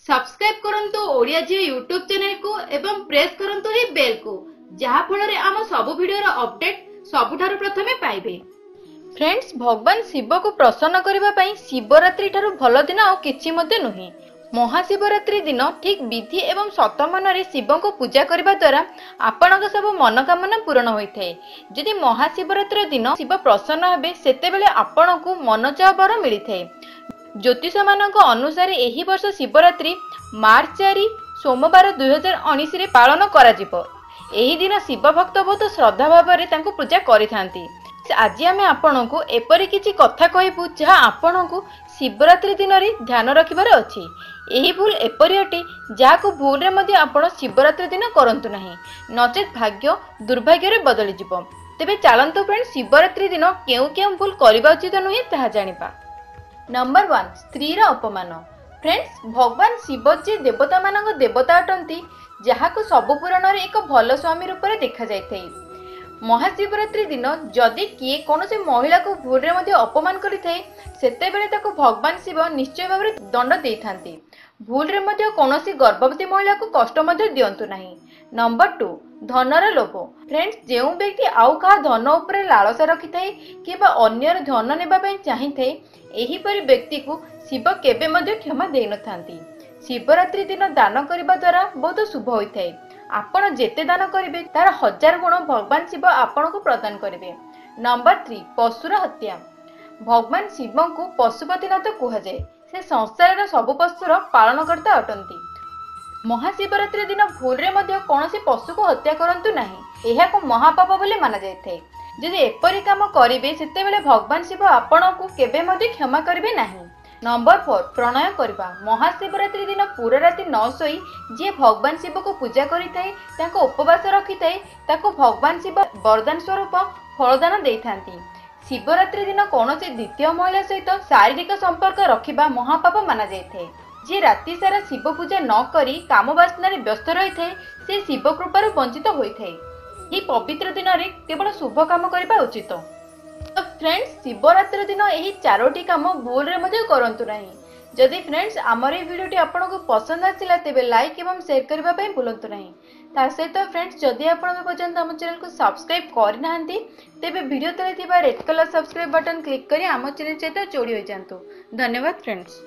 Subscribe करंतु ओडिया जी YouTube channel को एवं प्रेस करंतु ही बेल को जहा फଳରେ आम सब वीडियो रो अपडेट सबुठारु प्रथमे पाइबे। फ्रेंड्स, भगवान शिव को प्रसन्न करबा पई शिवरात्रि ठारु भलो दिन आ किछि मध्ये नही। महाशिवरात्रि दिन ठीक विधि एवं सत मनरे शिव को पूजा करबा द्वारा आपनक सब मनोकामना पूर्ण होइथे। जदि महाशिवरात्रि दिन शिव प्रसन्न हेबे सेतेबेले आपनकु मनोचाह वर मिलिथे। ज्योतिष मानक अनुसार एही वर्ष शिवरात्रि मार्च 4 सोमवार 2019 रे पालन करा जिवो। एही दिन शिव भक्त बहुत श्रद्धा भाव तांको पूजा करिथांती। आज आमे आपनकु एपरि किछि कथा कहबु जहा आपनकु शिवरात्रि दिन रे ध्यान रखिबार अछि। एही भूल एपरि अटे जाको भूल रे मध्ये आपण शिवरात्रि दिन करंतु नाही, नचेत भाग्य दुर्भाग्य रे बदली जिवो। तेबे चलंतु फ्रेंड शिवरात्रि दिन केउ केउ भूल करबा उचित नुहे ताहा जानिबा। नंबर 1 स्त्री रा अपमान। फ्रेंड्स, भगवान शिव जी देवता मानक देवता अटंती जहाको सब पुराण रे एक भल स्वामी रूप रे देखा जायथै। महाशिवरात्रि दिन जदि किए कोनोसी महिला को भूल रे मध्ये अपमान करिथाय सेते बेले ताको भगवान शिव निश्चय भाव रे दंड देथांती। भूल रे मध्ये कोनोसी गर्भवती महिला को कष्ट मध्ये दियंतु नाही। नंबर 2 धनर लोभ। फ्रेंड्स, जेउ व्यक्ति आउ का धन ऊपर लालसा रखिथाय किबा अन्यर धन नेबा पई चाहिथाय एही परि व्यक्ति को शिव केबे मध्ये क्षमा देइ नथांती। शिवरात्रि दिन दान करबा द्वारा बहुत शुभ होइथाय। आपण जेते दान करिवे तार 1000 गुण भगवान शिव आपण को प्रदान करिवे। नंबर 3 पशुर हत्या। भगवान शिव को पशुपतिनाथ कुहा जाय। से संसार सब पशुर पालनकर्ता अटंती। महाशिवरात्रि दिन भूल रे मध्ये कोनोसी पशु को हत्या करंतु नाही। एहा को महापाप बोली माना जायथाय। जदि एपरि काम करिवे सेते बेले भगवान शिव आपण को केबे मध्ये क्षमा करिवे नाही। नंबर 4 प्रणय करबा। महाशिवरात्रि दिन पूरा राति न सोई जे भगवान शिव को पूजा करिथाय ताको उपवास रखिथाय ताको भगवान शिव वरदान स्वरूप फलदान देइथांती। शिवरात्रि दिन कोनोसी द्वितीय महिला सहित शारीरिक संपर्क रखिबा महापाप माना जायथाय। जे राति सारा शिव पूजा न करी काम वासना रे व्यस्त रहिथाय से शिव कृपारु वंचित होइथाय। ही पवित्र दिन रे केवल शुभ काम करबा उचित। तो फ्रेंड्स, शिवरात्रि दिन यही 4टी काम भूल रे मध्ये करंतु नाही। जदि फ्रेंड्स आमर ए वीडियोटी आपनको पसंद आसिला तेबे लाइक एवं शेयर करबा पई भूलंतु नाही। ता सहित फ्रेंड्स जदि आपण पर्यंत हम चैनल को सब्सक्राइब करि नाहंती तेबे वीडियो तले थिबा red colour subscribe button click करी आम चैनल सहित जोड़ी हो जांतु। धन्यवाद फ्रेंड्स।